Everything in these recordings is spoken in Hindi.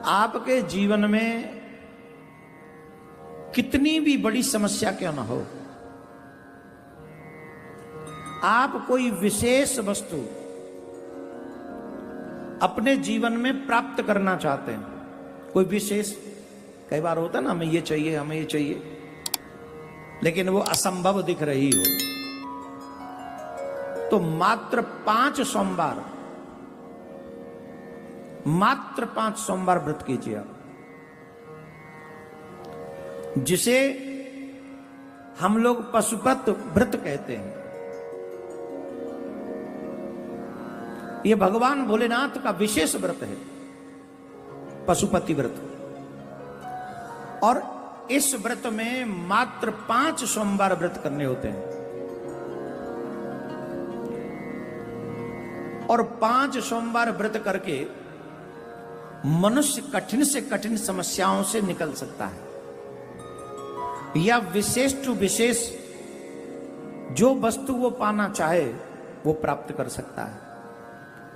आपके जीवन में कितनी भी बड़ी समस्या क्यों ना हो, आप कोई विशेष वस्तु अपने जीवन में प्राप्त करना चाहते हैं, कोई विशेष, कई बार होता है ना, हमें ये चाहिए, हमें ये चाहिए, लेकिन वो असंभव दिख रही हो, तो मात्र 5 सोमवार व्रत कीजिए आप, जिसे हम लोग पशुपत व्रत कहते हैं। ये भगवान भोलेनाथ का विशेष व्रत है, पशुपति व्रत। और इस व्रत में मात्र 5 सोमवार व्रत करने होते हैं, और 5 सोमवार व्रत करके मनुष्य कठिन से कठिन समस्याओं से निकल सकता है, या विशेष टू विशेष जो वस्तु वो पाना चाहे वो प्राप्त कर सकता है।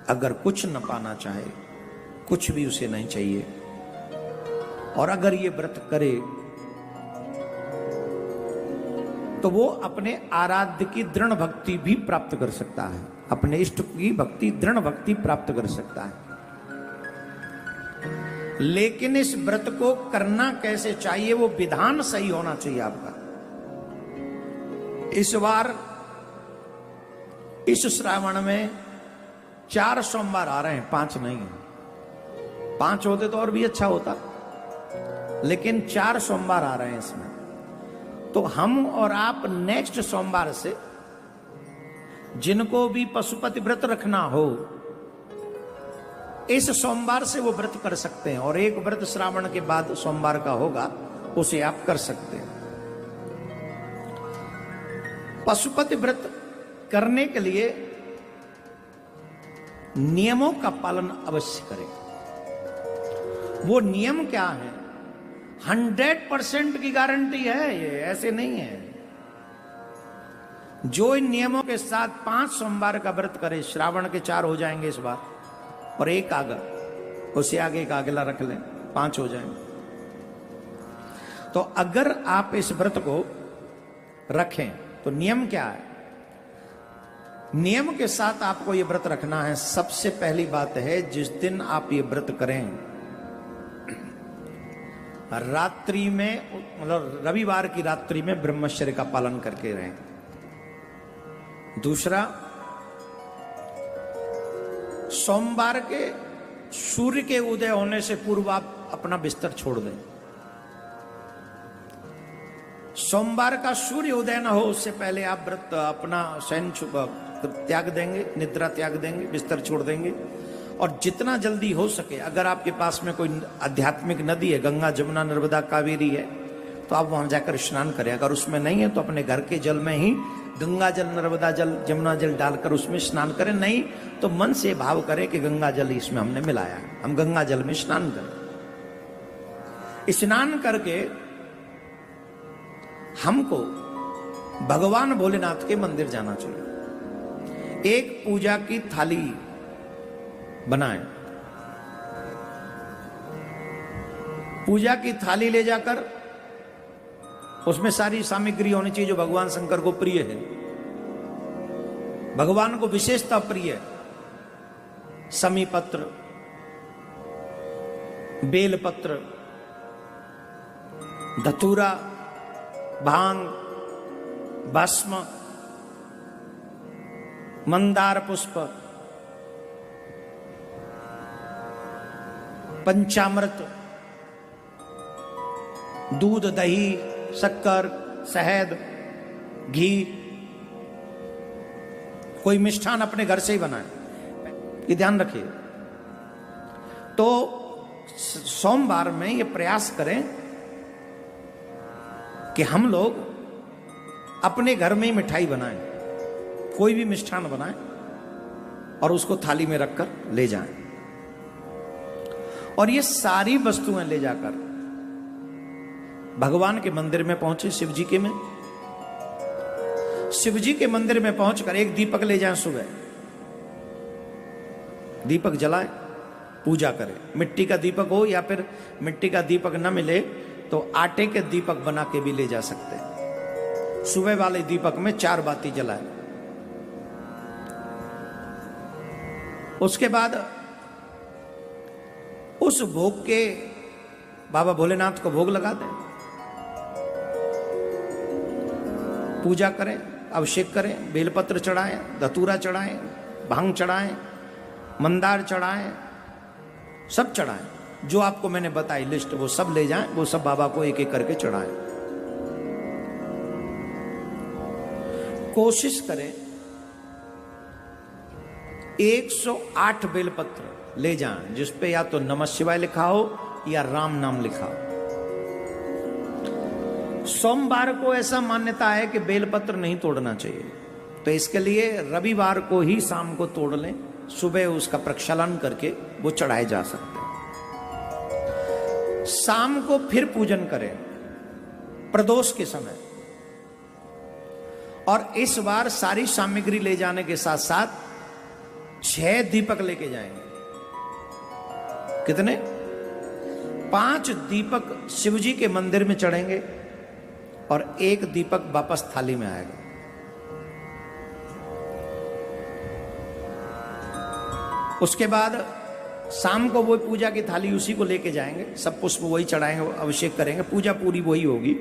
अगर कुछ न पाना चाहे, कुछ भी उसे नहीं चाहिए, और अगर ये व्रत करे तो वो अपने आराध्य की दृढ़ भक्ति भी प्राप्त कर सकता है, अपने इष्ट की भक्ति, दृढ़ भक्ति प्राप्त कर सकता है। लेकिन इस व्रत को करना कैसे चाहिए, वो विधान सही होना चाहिए आपका। इस बार इस श्रावण में 4 सोमवार आ रहे हैं, 5 नहीं है। 5 होते तो और भी अच्छा होता, लेकिन 4 सोमवार आ रहे हैं इसमें। तो हम और आप नेक्स्ट सोमवार से, जिनको भी पशुपति व्रत रखना हो, इस सोमवार से वो व्रत कर सकते हैं, और एक व्रत श्रावण के बाद सोमवार का होगा, उसे आप कर सकते हैं। पशुपति व्रत करने के लिए नियमों का पालन अवश्य करें। वो नियम क्या है? 100% की गारंटी है, ये ऐसे नहीं है। जो इन नियमों के साथ 5 सोमवार का व्रत करे, श्रावण के 4 हो जाएंगे इस बार, और एक आगा, उसे आगे एक अगला रख लें, 5 हो जाएंगे। तो अगर आप इस व्रत को रखें तो नियम क्या है? नियम के साथ आपको ये व्रत रखना है। सबसे पहली बात है, जिस दिन आप ये व्रत करें, रात्रि में, मतलब रविवार की रात्रि में ब्रह्मचर्य का पालन करके रहें। दूसरा, सोमवार के सूर्य के उदय होने से पूर्व आप अपना बिस्तर छोड़ दें। सोमवार का सूर्य उदय न हो उससे पहले आप व्रत अपना शयन त्याग देंगे, निद्रा त्याग देंगे, बिस्तर छोड़ देंगे। और जितना जल्दी हो सके, अगर आपके पास में कोई आध्यात्मिक नदी है, गंगा, जमुना, नर्मदा, कावेरी है, तो आप वहां जाकर स्नान करें। अगर उसमें नहीं है तो अपने घर के जल में ही गंगा जल, नर्मदा जल, जमुना जल डालकर उसमें स्नान करें। नहीं तो मन से भाव करें कि गंगा जल इसमें हमने मिलाया है, हम गंगा जल में स्नान करें। स्नान करके हमको भगवान भोलेनाथ के मंदिर जाना चाहिए। एक पूजा की थाली बनाएं, पूजा की थाली ले जाकर उसमें सारी सामग्री होनी चाहिए जो भगवान शंकर को प्रिय है, भगवान को विशेषता प्रिय है। समी पत्र, बेल पत्र, धतूरा, भांग, भस्म, मंदार पुष्प, पंचामृत, दूध, दही, शक्कर, शहद, घी, कोई मिष्ठान अपने घर से ही बनाए, ये ध्यान रखिए। तो सोमवार में ये प्रयास करें कि हम लोग अपने घर में ही मिठाई बनाएं, कोई भी मिष्ठान बनाएं और उसको थाली में रखकर ले जाएं। और ये सारी वस्तुएं ले जाकर भगवान के मंदिर में पहुंचे, शिव जी के में, शिव जी के मंदिर में पहुंचकर एक दीपक ले जाएं, सुबह दीपक जलाएं, पूजा करें। मिट्टी का दीपक हो या फिर मिट्टी का दीपक न मिले तो आटे के दीपक बना के भी ले जा सकते हैं। सुबह वाले दीपक में 4 बाती जलाएं। उसके बाद उस भोग के बाबा भोलेनाथ को भोग लगा दें, पूजा करें, अभिषेक करें, बेलपत्र चढ़ाएं, धतूरा चढ़ाएं, भांग चढ़ाएं, मंदार चढ़ाएं, सब चढ़ाएं। जो आपको मैंने बताई लिस्ट वो सब ले जाएं, वो सब बाबा को एक एक करके चढ़ाएं। कोशिश करें 108 बेलपत्र ले जाएं, जिसपे या तो नमः शिवाय लिखा हो या राम नाम लिखा हो। सोमवार को ऐसा मान्यता है कि बेलपत्र नहीं तोड़ना चाहिए, तो इसके लिए रविवार को ही शाम को तोड़ लें, सुबह उसका प्रक्षालन करके वो चढ़ाए जा सकते हैं। शाम को फिर पूजन करें प्रदोष के समय, और इस बार सारी सामग्री ले जाने के साथ साथ 6 दीपक लेके जाएंगे। कितने? 5 दीपक शिवजी के मंदिर में चढ़ेंगे और 1 दीपक वापस थाली में आएगा। उसके बाद शाम को वो पूजा की थाली उसी को लेके जाएंगे, सब पुष्प वही चढ़ाएंगे, अभिषेक करेंगे, पूजा पूरी वही होगी।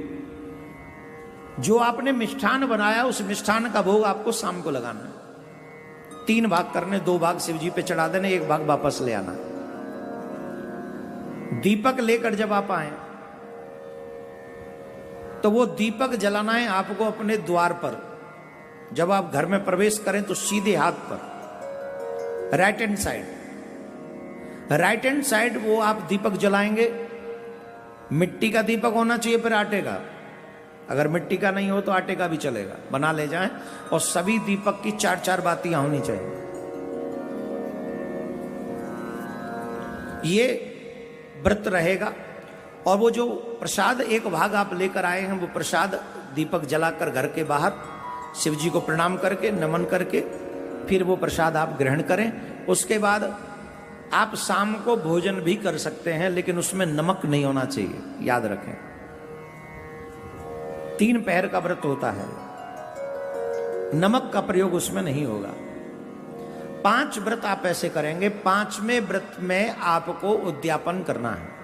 जो आपने मिष्ठान बनाया उस मिष्ठान का भोग आपको शाम को लगाना है। 3 भाग करने, 2 भाग शिवजी पे चढ़ा देने, 1 भाग वापस ले आना। दीपक लेकर जब आप आए तो वो दीपक जलाना है आपको अपने द्वार पर। जब आप घर में प्रवेश करें तो सीधे हाथ पर, राइट हैंड साइड वो आप दीपक जलाएंगे। मिट्टी का दीपक होना चाहिए, फिर आटे का। अगर मिट्टी का नहीं हो तो आटे का भी चलेगा, बना ले जाएं। और सभी दीपक की 4-4 बातियां होनी चाहिए। ये व्रत रहेगा। और वो जो प्रसाद 1 भाग आप लेकर आए हैं, वो प्रसाद दीपक जलाकर घर के बाहर शिव जी को प्रणाम करके, नमन करके, फिर वो प्रसाद आप ग्रहण करें। उसके बाद आप शाम को भोजन भी कर सकते हैं, लेकिन उसमें नमक नहीं होना चाहिए, याद रखें। 3 पहर का व्रत होता है, नमक का प्रयोग उसमें नहीं होगा। 5 व्रत आप ऐसे करेंगे। 5वें व्रत में आपको उद्यापन करना है।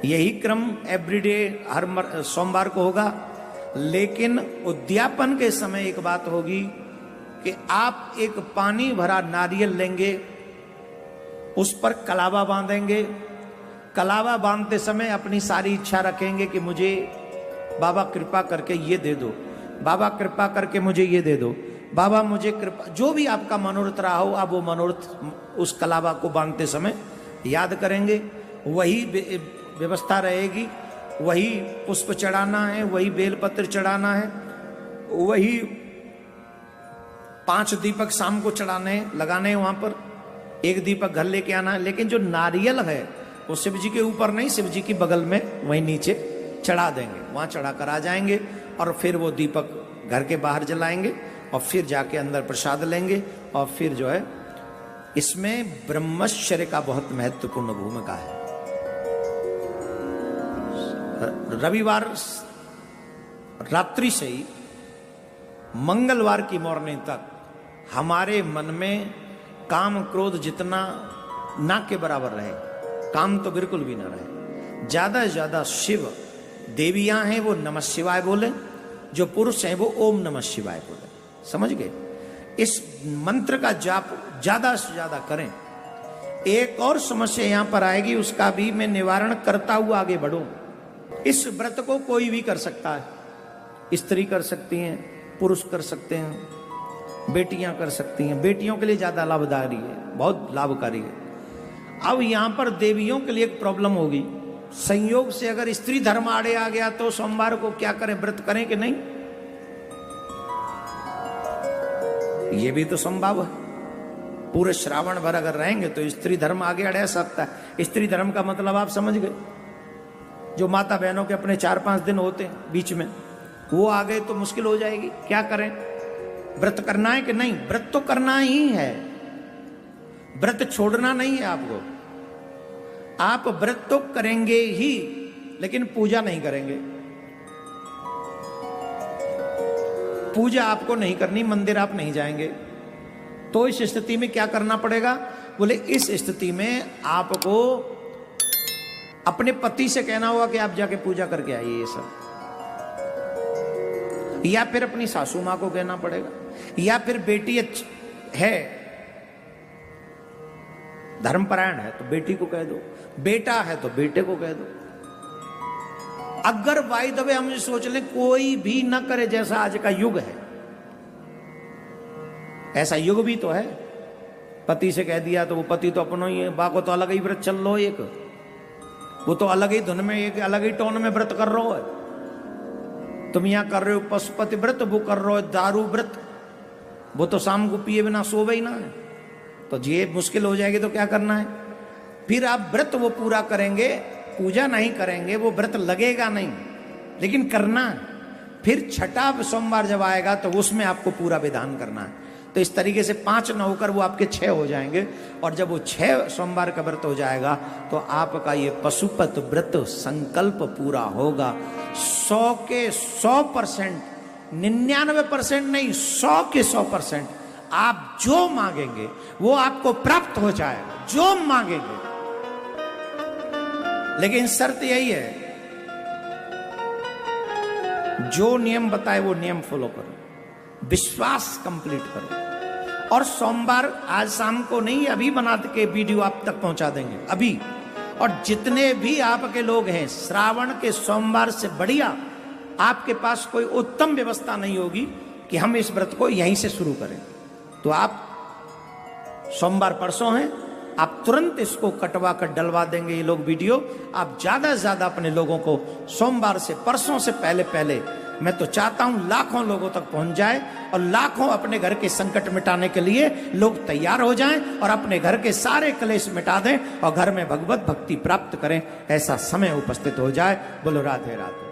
यही क्रम एवरीडे हर सोमवार को होगा, लेकिन उद्यापन के समय एक बात होगी कि आप एक पानी भरा नारियल लेंगे, उस पर कलावा बांधेंगे। कलावा बांधते समय अपनी सारी इच्छा रखेंगे कि मुझे बाबा कृपा करके ये दे दो, बाबा कृपा करके मुझे ये दे दो, बाबा मुझे कृपा, जो भी आपका मनोरथ रहा हो, आप वो मनोरथ उस कलावा को बांधते समय याद करेंगे। वही व्यवस्था रहेगी, वही पुष्प चढ़ाना है, वही बेलपत्र चढ़ाना है, वही 5 दीपक शाम को चढ़ाने लगाने हैं वहां पर, 1 दीपक घर लेके आना है। लेकिन जो नारियल है वो शिव जी के ऊपर नहीं, शिव जी की बगल में वहीं नीचे चढ़ा देंगे, वहां चढ़ाकर आ जाएंगे। और फिर वो दीपक घर के बाहर जलाएंगे और फिर जाके अंदर प्रसाद लेंगे। और फिर जो है, इसमें ब्रह्मचर्य का बहुत महत्वपूर्ण भूमिका है। रविवार रात्रि से ही मंगलवार की मॉर्निंग तक हमारे मन में काम क्रोध जितना ना के बराबर रहे, काम तो बिल्कुल भी ना रहे। ज्यादा से ज्यादा शिव देवियां हैं वो नमः शिवाय बोले, जो पुरुष हैं वो ओम नमः शिवाय बोले। समझ गए? इस मंत्र का जाप ज्यादा से ज्यादा करें। एक और समस्या यहां पर आएगी, उसका भी मैं निवारण करता हुआ आगे बढ़ूं। इस व्रत को कोई भी कर सकता है। स्त्री कर सकती हैं, पुरुष कर सकते हैं, बेटियां कर सकती हैं। बेटियों के लिए ज्यादा लाभदायी है, बहुत लाभकारी है। अब यहां पर देवियों के लिए एक प्रॉब्लम होगी। संयोग से अगर स्त्री धर्म आड़े आ गया तो सोमवार को क्या करें, व्रत करें कि नहीं, ये भी तो संभव है। पूरे श्रावण भर अगर रहेंगे तो स्त्री धर्म आगे अड़ सकता है। स्त्री धर्म का मतलब आप समझ गए, जो माता बहनों के अपने 4-5 दिन होते हैं बीच में, वो आ गए तो मुश्किल हो जाएगी। क्या करें, व्रत करना है कि नहीं? व्रत तो करना ही है। व्रत छोड़ना नहीं है आपको। आप व्रत तो करेंगे ही, लेकिन पूजा नहीं करेंगे। पूजा आपको नहीं करनी, मंदिर आप नहीं जाएंगे। तो इस स्थिति में क्या करना पड़ेगा? बोले इस स्थिति में आपको अपने पति से कहना होगा कि आप जाके पूजा करके आइए ये सब, या फिर अपनी सासू मां को कहना पड़ेगा, या फिर बेटी है धर्मपरायण है तो बेटी को कह दो, बेटा है तो बेटे को कह दो। अगर बाय द वे हम सोच लें कोई भी न करे, जैसा आज का युग है, ऐसा युग भी तो है। पति से कह दिया तो वो पति तो अपना ही है, बा को तो अलग ही व्रत चल लो, एक वो तो अलग ही धुन में, एक अलग ही टोन में व्रत कर रहा है। तुम यहां कर रहे हो पशुपति व्रत, वो कर रहे हो दारू व्रत, वो तो शाम को पिए बिना सोवे ही ना है। तो ये मुश्किल हो जाएगी तो क्या करना है? फिर आप व्रत वो पूरा करेंगे, पूजा नहीं करेंगे, वो व्रत लगेगा नहीं, लेकिन करना। फिर छठा सोमवार जब आएगा तो उसमें आपको पूरा विधान करना है। तो इस तरीके से 5 न होकर वो आपके 6 हो जाएंगे। और जब वो 6 सोमवार का व्रत हो जाएगा तो आपका ये पशुपत व्रत संकल्प पूरा होगा। 100 के 100%, 99% नहीं, 100 के 100% आप जो मांगेंगे वो आपको प्राप्त हो जाएगा, जो मांगेंगे। लेकिन शर्त यही है, जो नियम बताए वो नियम फॉलो करो, विश्वास कंप्लीट करो। और सोमवार आज शाम को नहीं, अभी बना के वीडियो आप तक पहुंचा देंगे अभी। और जितने भी आपके लोग हैं, श्रावण के सोमवार से बढ़िया आपके पास कोई उत्तम व्यवस्था नहीं होगी कि हम इस व्रत को यहीं से शुरू करें। तो आप सोमवार परसों हैं, आप तुरंत इसको कटवा कर डलवा देंगे ये लोग वीडियो। आप ज्यादा से ज्यादा अपने लोगों को सोमवार से, परसों से पहले पहले, मैं तो चाहता हूं लाखों लोगों तक पहुंच जाए और लाखों अपने घर के संकट मिटाने के लिए लोग तैयार हो जाएं और अपने घर के सारे क्लेश मिटा दें और घर में भगवत भक्ति प्राप्त करें। ऐसा समय उपस्थित हो जाए। बोलो राधे राधे।